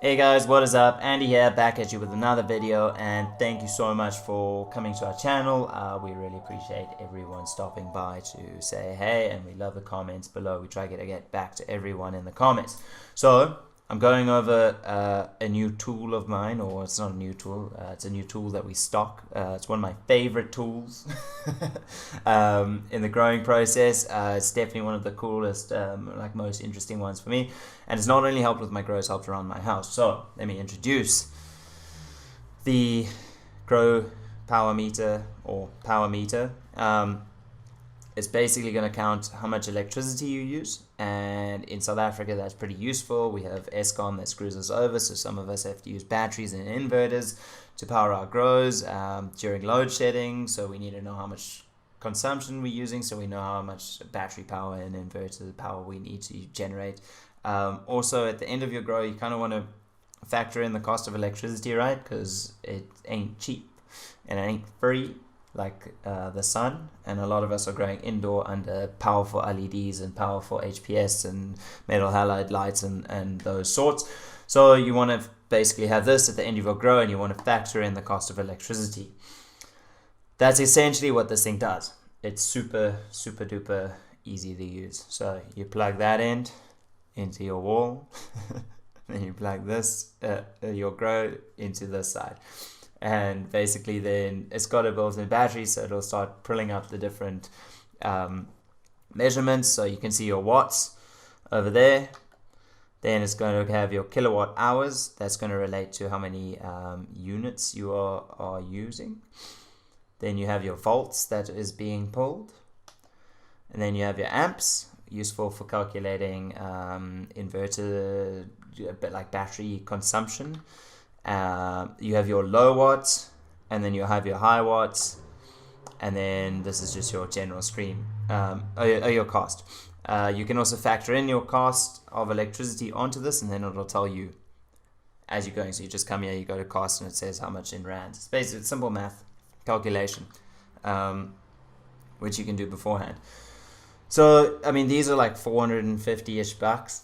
Hey guys, what is up? Andy here, back at you with another video, and thank you so much for coming to our channel. We really appreciate everyone stopping by to say hey, and we love the comments below. We try to get back to everyone in the comments. So I'm going over a new tool of mine, or it's not a new tool, it's a new tool that we stock. It's one of my favorite tools in the growing process. It's definitely one of the coolest, like most interesting ones for me. And it's not only helped with my grow, it's helped around my house. So let me introduce the Grow Power Meter, or Power Meter. It's basically going to count how much electricity you use, and in South Africa that's pretty useful. We have Eskom that screws us over, so some of us have to use batteries and inverters to power our grows during load shedding, so we need to know how much consumption we're using, so we know how much battery power and inverter power we need to generate. Also, at the end of your grow, you kind of want to factor in the cost of electricity, right? Because it ain't cheap and it ain't free like the sun, and a lot of us are growing indoor under powerful LEDs and powerful HPS and metal halide lights and those sorts. So you want to basically have this at the end of your grow, and you want to factor in the cost of electricity. That's essentially what this thing does. It's super duper easy to use. So you plug that in into your wall then you plug this your grow into this side, and basically then it's got a built-in battery, so it'll start pulling up the different measurements. So you can see your watts over there. Then it's going to have your kilowatt hours. That's going to relate to how many units you are using. Then you have your volts that is being pulled, and then you have your amps, useful for calculating inverter, a bit like battery consumption. You have your low watts, and then you have your high watts, and then this is just your general screen, your cost. You can also factor in your cost of electricity onto this, and then it'll tell you as you're going. So you just come here, you go to cost, and it says how much in rands. It's basically simple math calculation, which you can do beforehand. So, I mean, these are like 450-ish bucks.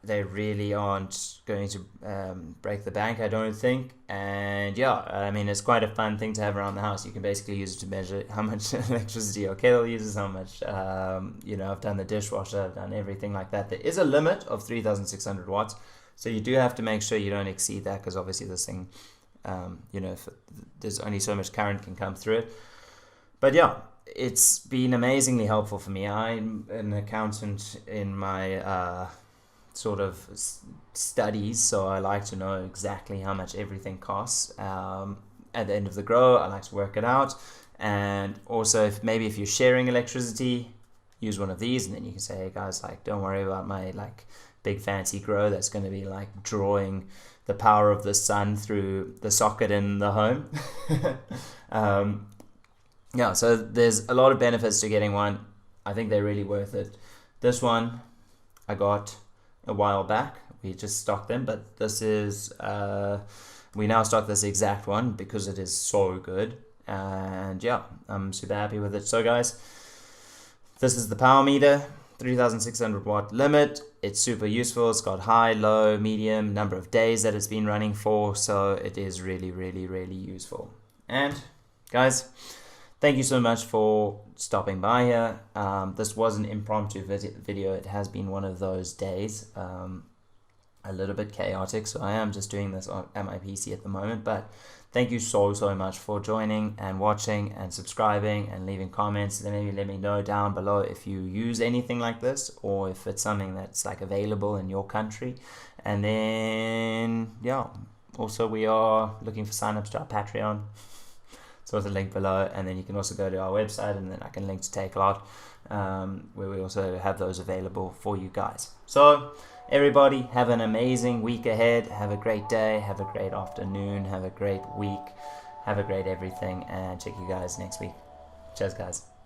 They really aren't going to break the bank, I don't think. And yeah, I mean, it's quite a fun thing to have around the house. You can basically use it to measure how much electricity your kettle uses, how much, I've done the dishwasher, I've done everything like that. There is a limit of 3,600 watts. So you do have to make sure you don't exceed that, because obviously this thing, if there's only so much current can come through it. But yeah, it's been amazingly helpful for me. I'm an accountant in my sort of studies, so I like to know exactly how much everything costs. At the end of the grow, I like to work it out. And also, if you're sharing electricity, use one of these, and then you can say, hey guys, like, don't worry about my like big fancy grow that's going to be like drawing the power of the sun through the socket in the home. Yeah, so there's a lot of benefits to getting one. I think they're really worth it. This one I got a while back. We just stocked them, but this is we now stock this exact one because it is so good. And yeah, I'm super happy with it. So guys, this is the Power Meter, 3,600 watt limit. It's super useful. It's got high, low, medium, number of days that it's been running for. So it is really useful. And guys, thank you so much for stopping by here. This was an impromptu video. It has been one of those days, a little bit chaotic, so I am just doing this at my PC at the moment. But thank you so much for joining and watching and subscribing and leaving comments. Then maybe let me know down below if you use anything like this, or if it's something that's like available in your country. And then yeah, also we are looking for signups to our Patreon. So there's a link below, and then you can also go to our website, and then I can link to Takealot, where we also have those available for you guys. So everybody, have an amazing week ahead. Have a great day, have a great afternoon, have a great week, have a great everything, and check you guys next week. Cheers guys.